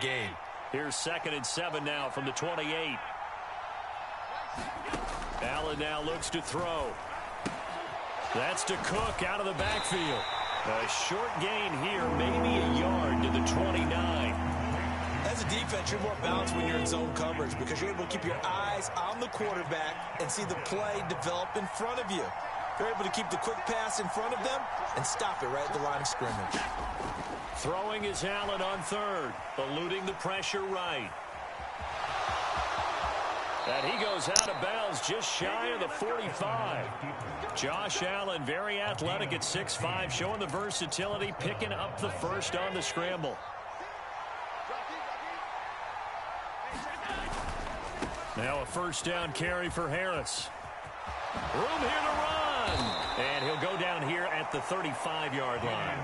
gain. Here's 2nd and 7 now from the 28. Allen now looks to throw. That's to Cook out of the backfield. A short gain here, maybe a yard to the 29. As a defense, you're more balanced when you're in zone coverage because you're able to keep your eyes on the quarterback and see the play develop in front of you. You're able to keep the quick pass in front of them and stop it right at the line of scrimmage. Throwing is Allen on 3rd, eluding the pressure right. And he goes out of bounds just shy of the 45. Josh Allen, very athletic at 6'5", showing the versatility, picking up the first on the scramble. Now a first down carry for Harris. Room here to run. And he'll go down here at the 35-yard line.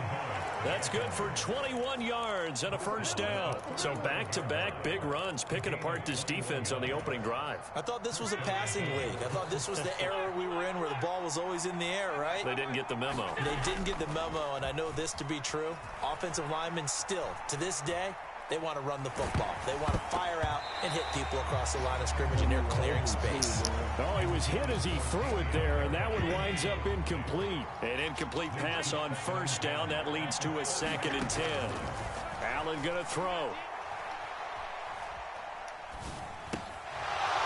That's good for 21 yards and a first down. So back-to-back big runs, picking apart this defense on the opening drive. I thought this was a passing league. I thought this was the era we were in where the ball was always in the air, right? They didn't get the memo. They didn't get the memo, and I know this to be true. Offensive linemen still, to this day, they want to run the football. They want to fire out and hit people across the line of scrimmage, and they're clearing space. Oh, he was hit as he threw it there, and that one winds up incomplete. An incomplete pass on first down. That leads to a 2nd and 10. Allen going to throw.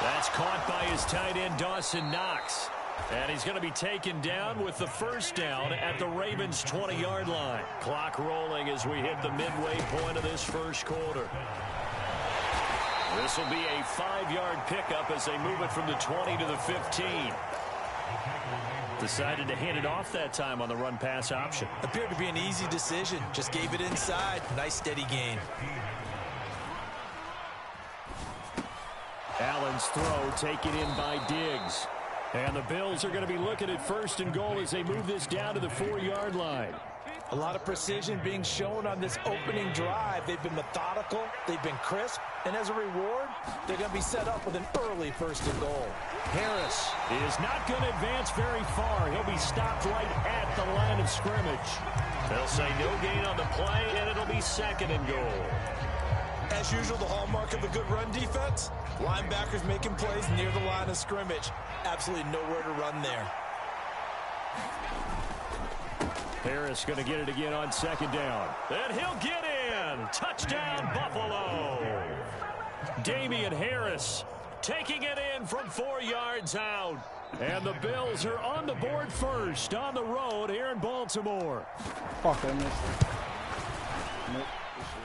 That's caught by his tight end, Dawson Knox. And he's going to be taken down with the first down at the Ravens' 20-yard line. Clock rolling as we hit the midway point of this first quarter. This will be a 5-yard pickup as they move it from the 20 to the 15. Decided to hand it off that time on the run-pass option. Appeared to be an easy decision. Just gave it inside. Nice, steady gain. Allen's throw taken in by Diggs. And the Bills are going to be looking at 1st and goal as they move this down to the 4-yard line. A lot of precision being shown on this opening drive. They've been methodical. They've been crisp. And as a reward, they're going to be set up with an early 1st and goal. Harris is not going to advance very far. He'll be stopped right at the line of scrimmage. They'll say no gain on the play, and it'll be 2nd and goal. As usual, the hallmark of a good run defense, linebackers making plays near the line of scrimmage. Absolutely nowhere to run there. Harris going to get it again on 2nd down. And he'll get in. Touchdown, Buffalo. Damian Harris taking it in from 4 yards out. And the Bills are on the board first on the road here in Baltimore. Fuck, I missed it. Nope.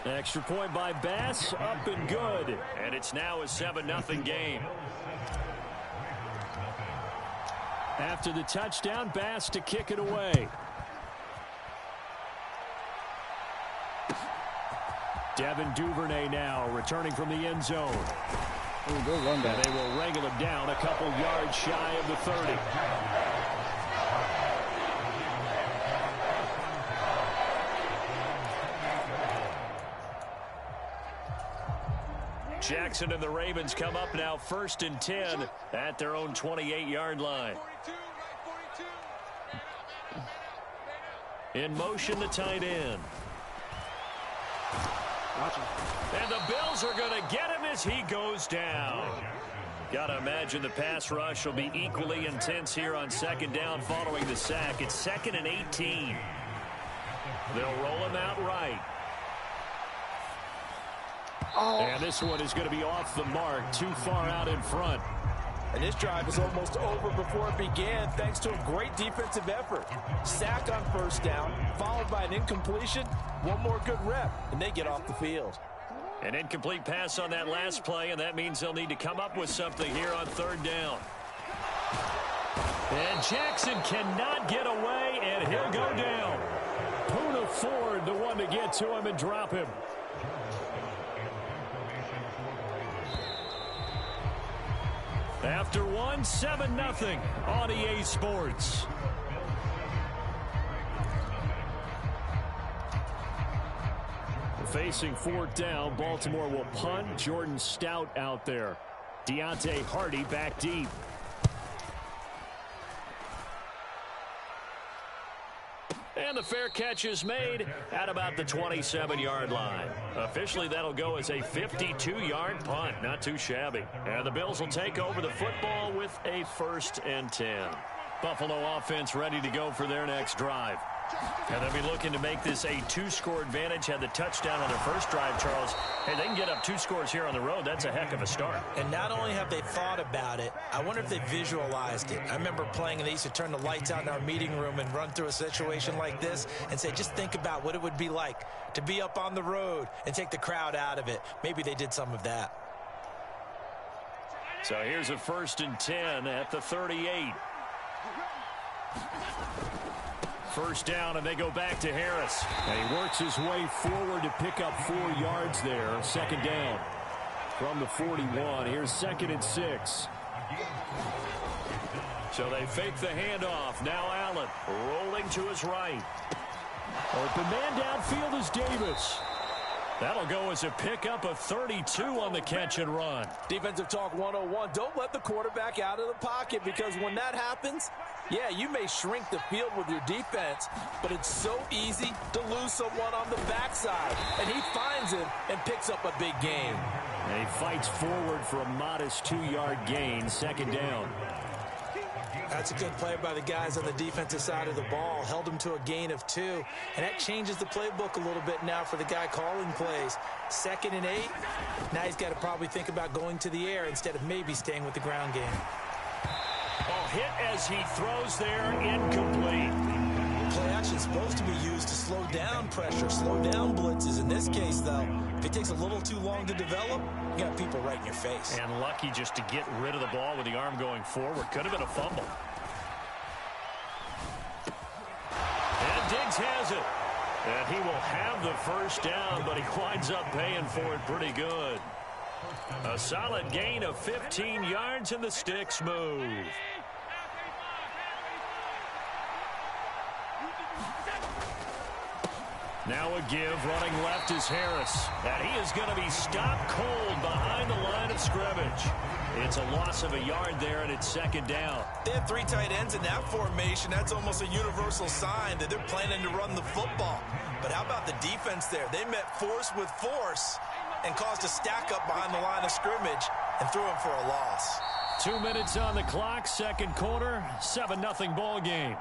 Extra point by Bass, up and good. And it's now a 7-0 game. After the touchdown, Bass to kick it away. Devin Duvernay now returning from the end zone. Ooh, good run back. And they will wrangle him down a couple yards shy of the 30. Jackson and the Ravens come up now 1st and 10 at their own 28-yard line. In motion, the tight end. And the Bills are going to get him as he goes down. Got to imagine the pass rush will be equally intense here on 2nd down following the sack. It's 2nd and 18. They'll roll him out right. And this one is going to be off the mark, too far out in front. And this drive is almost over before it began thanks to a great defensive effort. Sack on 1st down, followed by an incompletion. One more good rep, and they get off the field. An incomplete pass on that last play, and that means they'll need to come up with something here on 3rd down. And Jackson cannot get away, and he'll go down. Poona Ford, the one to get to him and drop him. After one, 7-0 on EA Sports. Facing 4th down, Baltimore will punt. Jordan Stout out there. Deontay Hardy back deep. And the fair catch is made at about the 27-yard line. Officially, that'll go as a 52-yard punt. Not too shabby. And the Bills will take over the football with a 1st and 10. Buffalo offense ready to go for their next drive. And they'll be looking to make this a 2-score advantage. Had the touchdown on their first drive, Charles. Hey, they can get up 2 scores here on the road. That's a heck of a start. And not only have they thought about it, I wonder if they visualized it. I remember playing, and they used to turn the lights out in our meeting room and run through a situation like this and say, just think about what it would be like to be up on the road and take the crowd out of it. Maybe they did some of that. So here's a 1st and 10 at the 38. 1st down, and they go back to Harris. And he works his way forward to pick up 4 yards there. 2nd down from the 41. Here's 2nd and 6. So they fake the handoff. Now Allen rolling to his right. Open man downfield is Davis. That'll go as a pickup of 32 on the catch and run. Defensive talk 101. Don't let the quarterback out of the pocket, because when that happens, yeah, you may shrink the field with your defense, but it's so easy to lose someone on the backside. And he finds him and picks up a big gain. And he fights forward for a modest 2-yard gain. 2nd down. That's a good play by the guys on the defensive side of the ball. Held him to a gain of 2. And that changes the playbook a little bit now for the guy calling plays. 2nd and 8. Now he's got to probably think about going to the air instead of maybe staying with the ground game. Oh, hit as he throws there, incomplete. Play action is supposed to be used to slow down pressure, slow down blitzes. In this case, though, if it takes a little too long to develop, you got people right in your face. And lucky just to get rid of the ball with the arm going forward. Could have been a fumble. And Diggs has it. And he will have the 1st down, but he winds up paying for it pretty good. A solid gain of 15 yards, and the sticks move. Now a give, running left is Harris. And he is going to be stopped cold behind the line of scrimmage. It's a loss of a yard there, and it's 2nd down. They have 3 tight ends in that formation. That's almost a universal sign that they're planning to run the football. But how about the defense there? They met force with force and caused a stack up behind the line of scrimmage and threw him for a loss. 2 minutes on the clock, 2nd quarter, 7-0 ball game.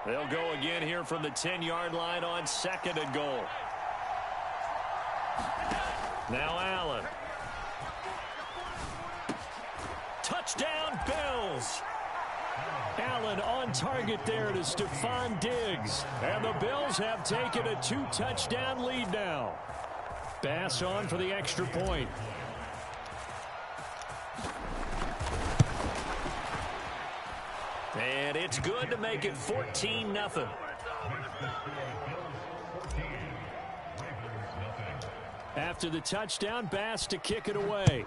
They'll go again here from the 10-yard line on 2nd and goal. Now Allen. Touchdown, Bills. Allen on target there to Stephon Diggs. And the Bills have taken a 2-touchdown lead now. Bass on for the extra point. And it's good to make it 14-0. After the touchdown, Bass to kick it away.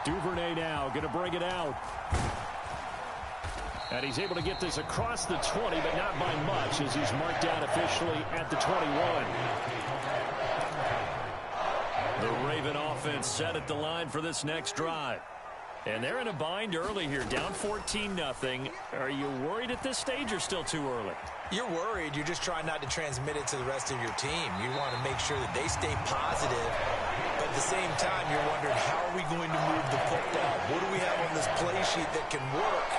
Duvernay now going to bring it out. And he's able to get this across the 20, but not by much, as he's marked down officially at the 21. The Raven offense set at the line for this next drive. And they're in a bind early here, down 14-0. Are you worried at this stage or still too early? You're worried. You're just trying not to transmit it to the rest of your team. You want to make sure that they stay positive. But at the same time, you're wondering, how are we going to move the football? What do we have on this play sheet that can work?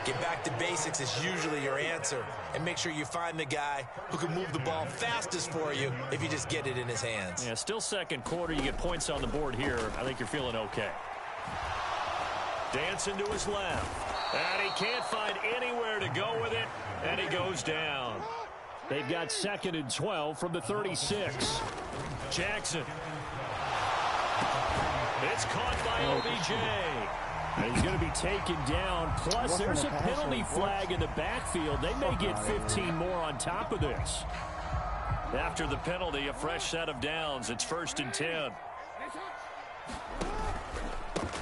Get back to basics is usually your answer. And make sure you find the guy who can move the ball fastest for you if you just get it in his hands. Yeah, still 2nd quarter. You get points on the board here. I think you're feeling okay. Dancing to his left. And he can't find anywhere to go with it. And he goes down. They've got 2nd and 12 from the 36. Jackson. It's caught by OBJ. And he's going to be taken down. Plus, there's a penalty flag in the backfield. They may get 15 more on top of this. After the penalty, a fresh set of downs. It's 1st and 10.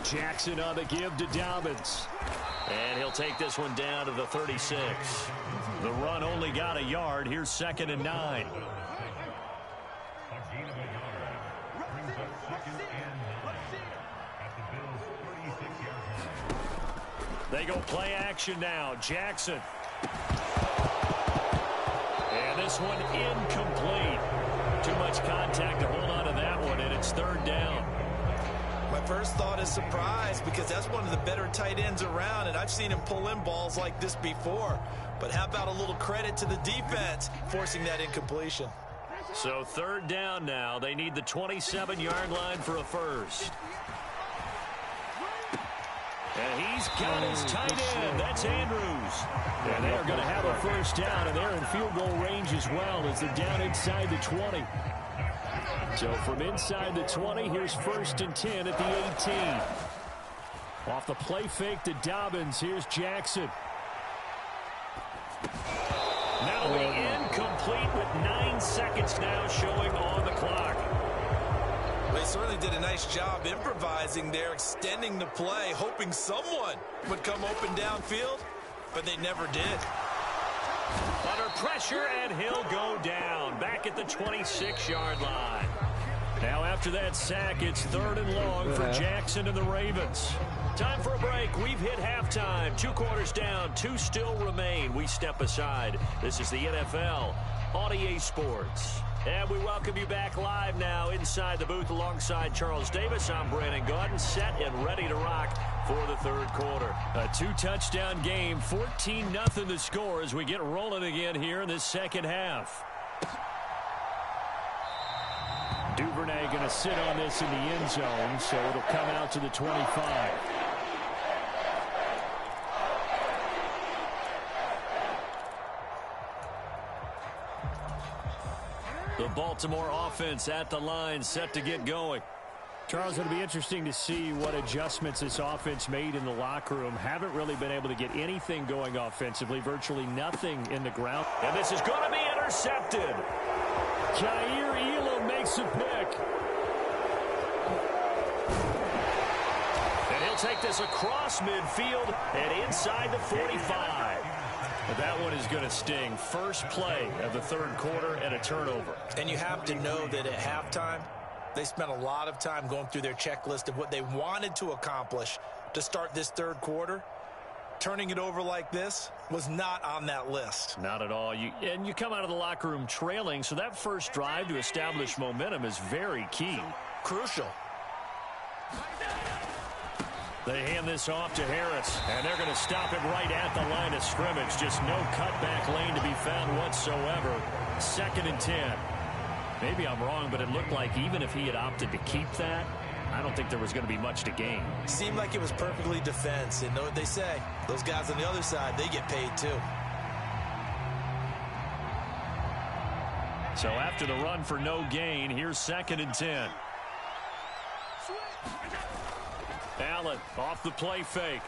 Jackson on the give to Dobbins. And he'll take this one down to the 36. The run only got a yard. Here's 2nd and 9. They go play action now. Jackson. And this one incomplete. Too much contact to hold on to that one, and it's third down. My first thought is surprise, because that's one of the better tight ends around, and I've seen him pull in balls like this before. But how about a little credit to the defense forcing that incompletion? So third down now. They need the 27-yard line for a first. And he's got his tight end. That's Andrews. And they are going to have a first down, and they're in field goal range as well as they're down inside the 20. So from inside the 20, here's first and 10 at the 18. Off the play fake to Dobbins. Here's Jackson. That'll be incomplete with 9 seconds now showing on the clock. They certainly did a nice job improvising there, extending the play, hoping someone would come open downfield, but they never did. Under pressure, and he'll go down back at the 26-yard line. Now after that sack, it's third and long for Jackson and the Ravens. Time for a break. We've hit halftime. 2 quarters down, 2 still remain. We step aside. This is the NFL on EA Sports. And we welcome you back live now inside the booth alongside Charles Davis. I'm Brandon Gaudin, set and ready to rock for the third quarter. A 2-touchdown game, 14-0 the score as we get rolling again here in this second half. Duvernay going to sit on this in the end zone, so it'll come out to the 25. The Baltimore offense at the line, set to get going. Charles, it'll be interesting to see what adjustments this offense made in the locker room. Haven't really been able to get anything going offensively, virtually nothing in the ground. And this is going to be intercepted. Jair Elam makes a pick. And he'll take this across midfield and inside the 45. But that one is going to sting. First play of the third quarter and a turnover. And you have to know that at halftime, they spent a lot of time going through their checklist of what they wanted to accomplish to start this third quarter. Turning it over like this was not on that list. Not at all. And you come out of the locker room trailing, so that first drive to establish momentum is very key. Crucial. They hand this off to Harris, and they're going to stop him right at the line of scrimmage. Just no cutback lane to be found whatsoever. Second and 10. Maybe I'm wrong, but it looked like even if he had opted to keep that, I don't think there was going to be much to gain. Seemed like it was perfectly defense. And know what they say? Those guys on the other side, they get paid too. So after the run for no gain, here's second and 10. Allen off the play fake.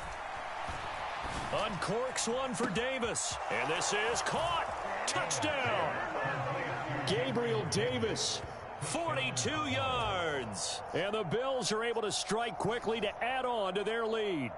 Uncorks one for Davis. And this is caught. Touchdown. Gabriel Davis, 42 yards. And the Bills are able to strike quickly to add on to their lead.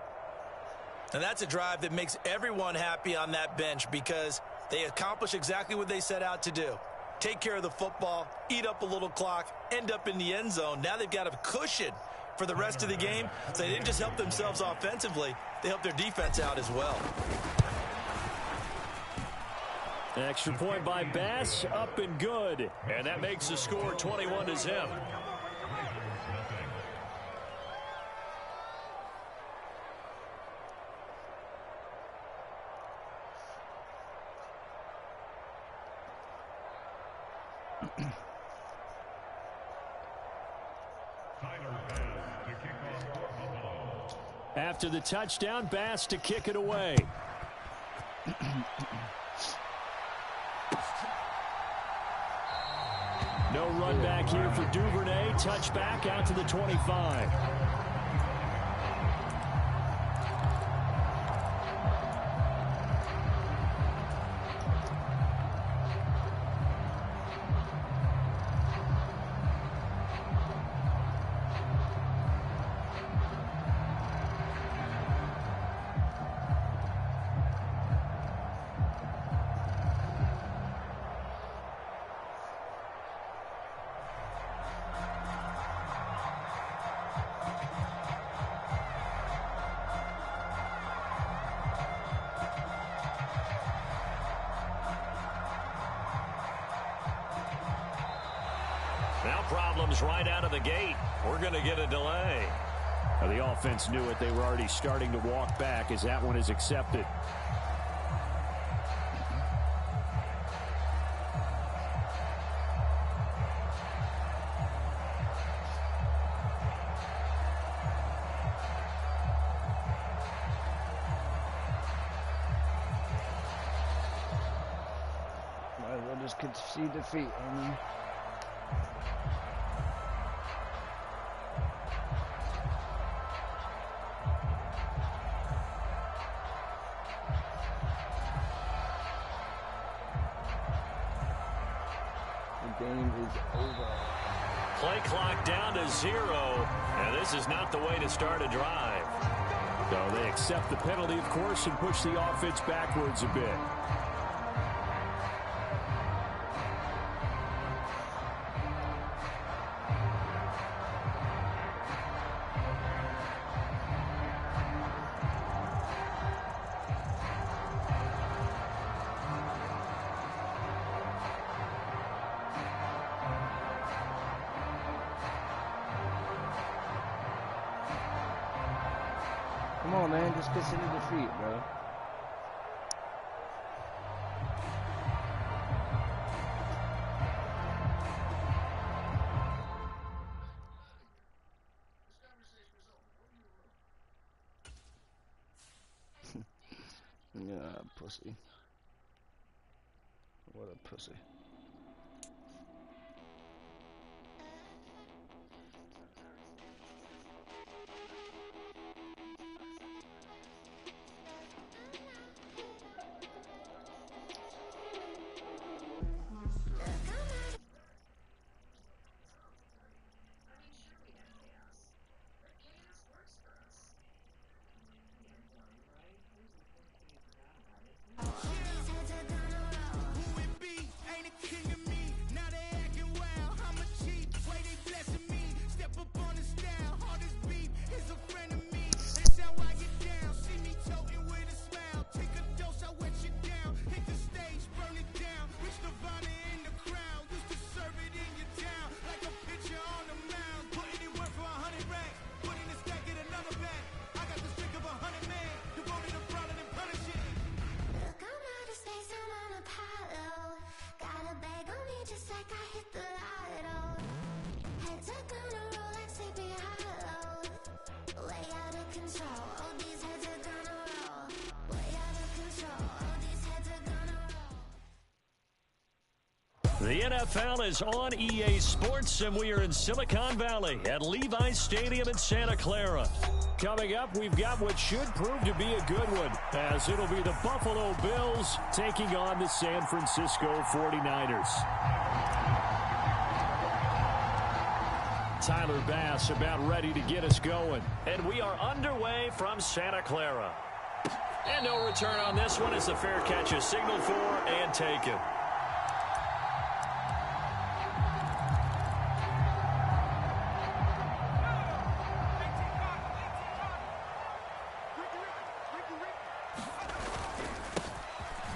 And that's a drive that makes everyone happy on that bench because they accomplish exactly what they set out to do. Take care of the football, eat up a little clock, end up in the end zone. Now they've got a cushion for the rest of the game. So they didn't just help themselves offensively, they helped their defense out as well. Extra point by Bass, up and good. And that makes the score 21-0. After the touchdown, Bass to kick it away. No run back here for Duvernay. Touchback out to the 25. Now problems right out of the gate. We're going to get a delay. Now the offense knew it. They were already starting to walk back as that one is accepted. Might as well just concede defeat, homie. The game is over. Play clock down to 0. And this is not the way to start a drive. So they accept the penalty, of course, and push the offense backwards a bit. Come on, man. Just consider defeat, bro. Yeah, pussy. What a pussy. The NFL is on EA Sports, and we are in Silicon Valley at Levi's Stadium in Santa Clara. Coming up, we've got what should prove to be a good one, as it'll be the Buffalo Bills taking on the San Francisco 49ers. Tyler Bass about ready to get us going. And we are underway from Santa Clara. And no return on this one as the fair catch is signaled for and taken.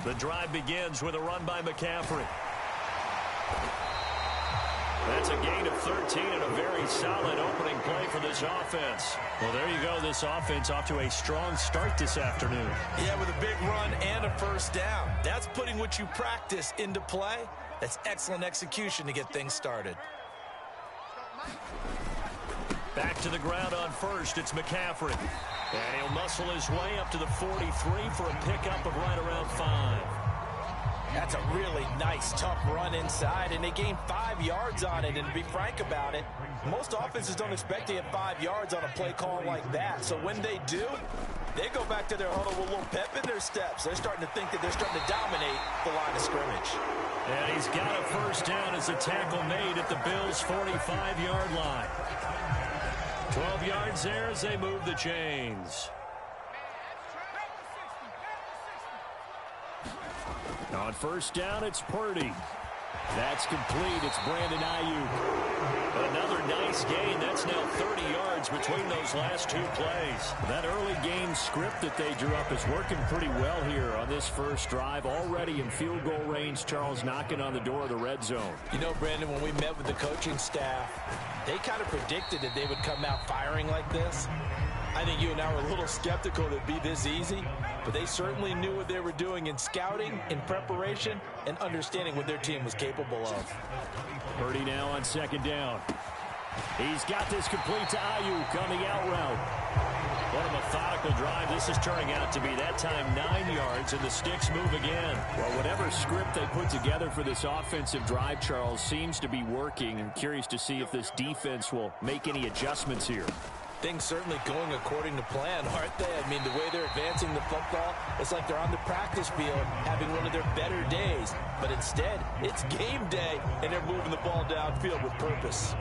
The drive begins with a run by McCaffrey. That's a gain of 13 and a very solid opening play for this offense. Well, there you go. This offense off to a strong start this afternoon. Yeah, with a big run and a first down. That's putting what you practice into play. That's excellent execution to get things started. Back to the ground on first. It's McCaffrey. And he'll muscle his way up to the 43 for a pickup of right around 5. That's a really nice, tough run inside, and they gained 5 yards on it. And to be frank about it, most offenses don't expect to get 5 yards on a play call like that. So when they do, they go back to their huddle with a little pep in their steps. They're starting to think that they're starting to dominate the line of scrimmage. And he's got a first down as a tackle made at the Bills' 45-yard line. 12 yards there as they move the chains. On first down, it's Purdy. That's complete. It's Brandon Ayuk. Another nice gain. That's now 30 yards between those last two plays. That early game script that they drew up is working pretty well here on this first drive. Already in field goal range, Charles knocking on the door of the red zone. You know, Brandon, when we met with the coaching staff, they kind of predicted that they would come out firing like this. I think you and I were a little skeptical that it'd be this easy, but they certainly knew what they were doing in scouting, in preparation, and understanding what their team was capable of. Purdy now on second down. He's got this complete to Ayuk on the out route. What a methodical drive. This is turning out to be, that time, 9 yards, and the sticks move again. Well, whatever script they put together for this offensive drive, Charles, seems to be working. I'm curious to see if this defense will make any adjustments here. Things certainly going according to plan, aren't they? I mean, the way they're advancing the football, it's like they're on the practice field having one of their better days. But instead, it's game day, and they're moving the ball downfield with purpose.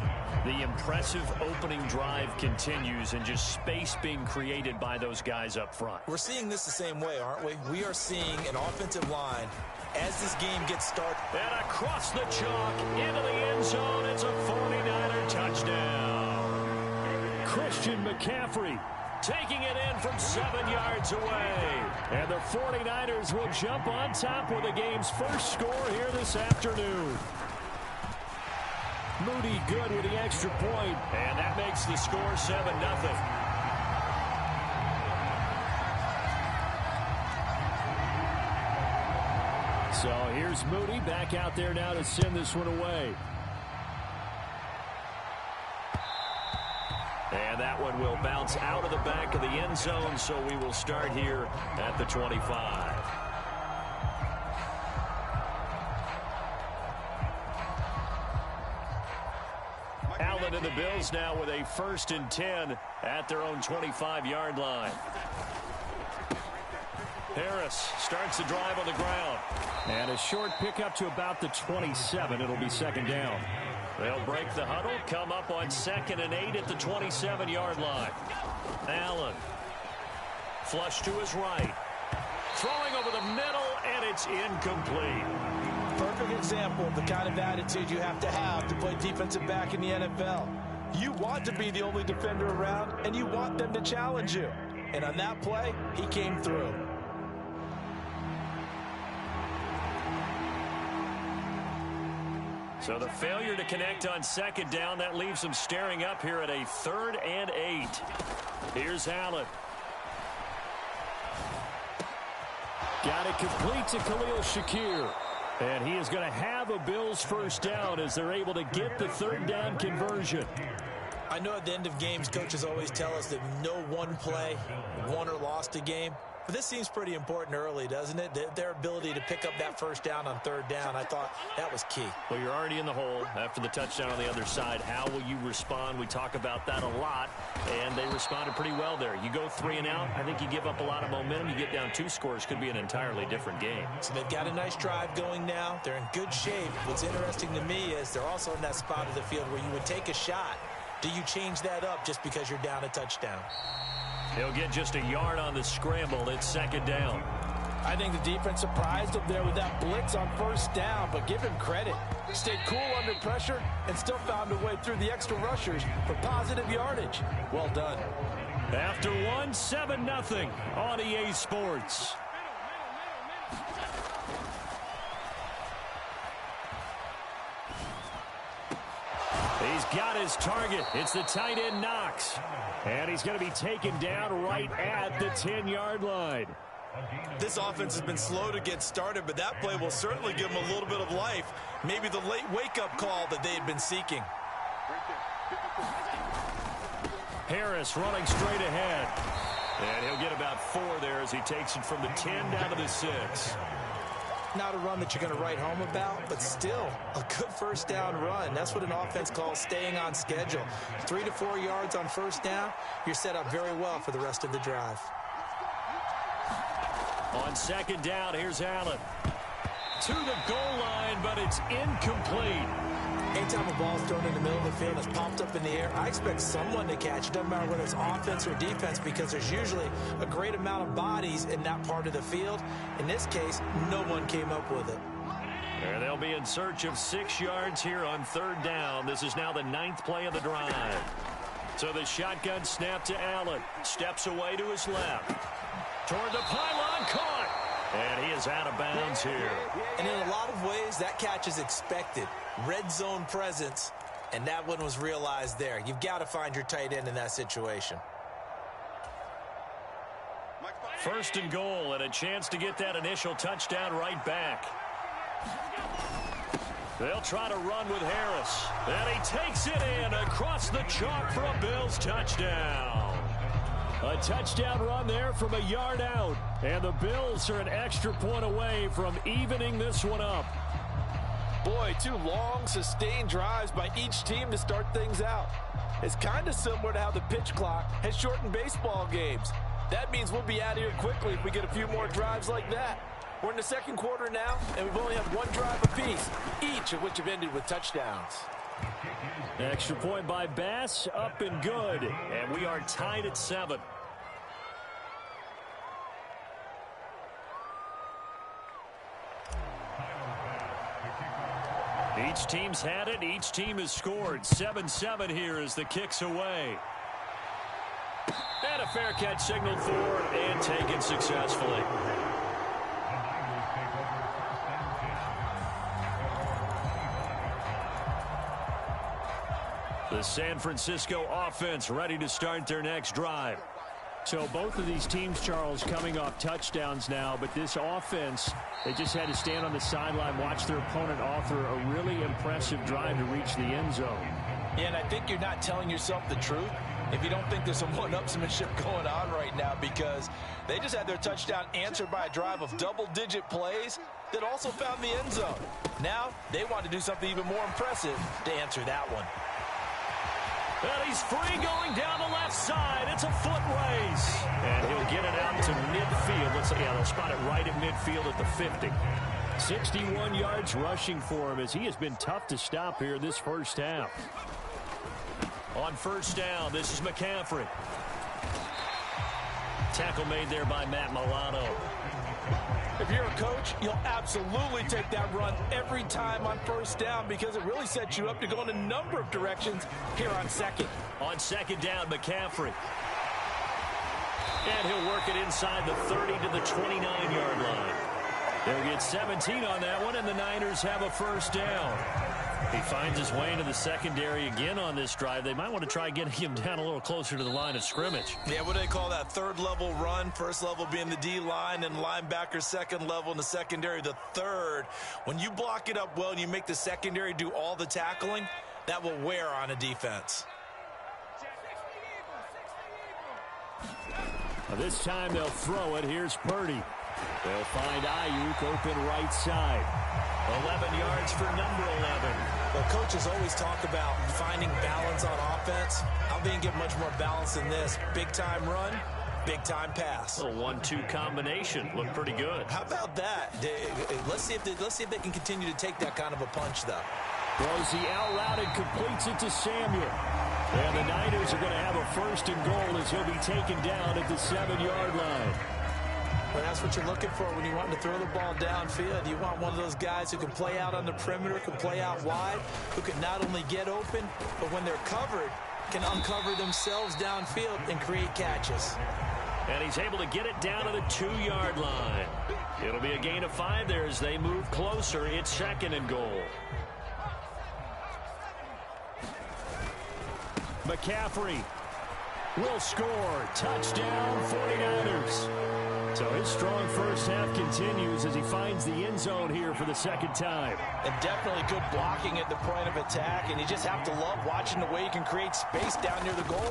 The impressive opening drive continues, and just space being created by those guys up front. We're seeing this the same way, aren't we? We are seeing an offensive line as this game gets started. And across the chalk, into the end zone, it's a 49er touchdown. Christian McCaffrey taking it in from 7 yards away. And the 49ers will jump on top with the game's first score here this afternoon. Moody good with the extra point. And that makes the score 7-0. So here's Moody back out there now to send this one away. And that one will bounce out of the back of the end zone, so we will start here at the 25. Allen and the Bills now with a 1st and 10 at their own 25-yard line. Harris starts the drive on the ground. And a short pickup to about the 27. It'll be second down. They'll break the huddle, come up on 2nd and 8 at the 27-yard line. Allen. Flush to his right. Throwing over the middle, and it's incomplete. Perfect example of the kind of attitude you have to play defensive back in the NFL. You want to be the only defender around, and you want them to challenge you. And on that play, he came through. So the failure to connect on 2nd down, that leaves them staring up here at a 3rd and 8. Here's Allen. Got it complete to Khalil Shakir. And he is going to have a Bills first down as they're able to get the 3rd down conversion. I know at the end of games, coaches always tell us that no one play won or lost a game. But this seems pretty important early, doesn't it? Their ability to pick up that first down on 3rd down, I thought that was key. Well, you're already in the hole after the touchdown on the other side. How will you respond? We talk about that a lot, and they responded pretty well there. You go 3 and out, I think you give up a lot of momentum. You get down 2 scores, could be an entirely different game. So they've got a nice drive going now. They're in good shape. What's interesting to me is they're also in that spot of the field where you would take a shot. Do you change that up just because you're down a touchdown? He'll get just a yard on the scramble. It's 2nd down. I think the defense surprised him there with that blitz on 1st down, but give him credit. Stayed cool under pressure and still found a way through the extra rushers for positive yardage. Well done. After 7-0 on EA Sports. He's got his target. It's the tight end Knox. And he's going to be taken down right at the 10-yard line. This offense has been slow to get started, but that play will certainly give them a little bit of life. Maybe the late wake-up call that they had been seeking. Harris running straight ahead. And he'll get about 4 there as he takes it from the 10 down to the 6. Not a run that you're going to write home about, but still a good 1st down run. That's what an offense calls staying on schedule. 3 to 4 yards on 1st down, you're set up very well for the rest of the drive. On 2nd down, here's Allen. To the goal line, but it's incomplete. Anytime a ball's thrown in the middle of the field and it's popped up in the air, I expect someone to catch it. Doesn't matter whether it's offense or defense, because there's usually a great amount of bodies in that part of the field. In this case, no one came up with it. And they'll be in search of 6 yards here on 3rd down. This is now the 9th play of the drive. So the shotgun snap to Allen. Steps away to his left. Toward the pylon, caught. And he is out of bounds here. And in a lot of ways, that catch is expected. Red zone presence, and that one was realized there. You've got to find your tight end in that situation. 1st and goal, and a chance to get that initial touchdown right back. They'll try to run with Harris. And he takes it in across the chalk for a Bills touchdown. A touchdown run there from a yard out. And the Bills are an extra point away from evening this one up. Boy, 2 long, sustained drives by each team to start things out. It's kind of similar to how the pitch clock has shortened baseball games. That means we'll be out of here quickly if we get a few more drives like that. We're in the 2nd quarter now, and we've only had 1 drive apiece, each of which have ended with touchdowns. Extra point by Bass, up and good. And we are tied at 7. Each team's had it. Each team has scored. 7-7 here as the kick's away. And a fair catch signaled for and taken successfully. The San Francisco offense ready to start their next drive. So both of these teams, Charles, coming off touchdowns now, but this offense, they just had to stand on the sideline, watch their opponent author a really impressive drive to reach the end zone. Yeah, and I think you're not telling yourself the truth if you don't think there's some one-upsmanship going on right now, because they just had their touchdown answered by a drive of double-digit plays that also found the end zone. Now they want to do something even more impressive to answer that one. And he's free going down the left side. It's a foot race. And he'll get it out to midfield. They'll spot it right at midfield at the 50. 61 yards rushing for him as he has been tough to stop here this first half. On 1st down, this is McCaffrey. Tackle made there by Matt Milano. If you're a coach, you'll absolutely take that run every time on 1st down because it really sets you up to go in a number of directions here on 2nd. On 2nd down, McCaffrey. And he'll work it inside the 30 to the 29-yard line. They'll get 17 on that one, and the Niners have a 1st down. He finds his way into the secondary again on this drive. They might want to try getting him down a little closer to the line of scrimmage. Yeah, what do they call that? 3rd level run. 1st level being the D-line, and linebacker 2nd level in the secondary, the 3rd. When you block it up well and you make the secondary do all the tackling, that will wear on a defense. This time they'll throw it. Here's Purdy. They'll find Ayuk open right side. 11 yards for number 11. Well, coaches always talk about finding balance on offense. I'm being given much more balance than this. Big-time run, big-time pass. A 1-2 combination. Looked pretty good. How about that? Let's see if they can continue to take that kind of a punch, though. Throws the out route and completes it to Samuel. And the Niners are going to have a 1st and goal as he'll be taken down at the 7-yard line. But that's what you're looking for when you want to throw the ball downfield. You want one of those guys who can play out on the perimeter, can play out wide, who can not only get open, but when they're covered, can uncover themselves downfield and create catches. And he's able to get it down to the 2-yard line. It'll be a gain of 5 there as they move closer. It's 2nd and goal. McCaffrey will score. Touchdown, 49ers. So his strong first half continues as he finds the end zone here for the 2nd time. And definitely good blocking at the point of attack, and you just have to love watching the way he can create space down near the goal.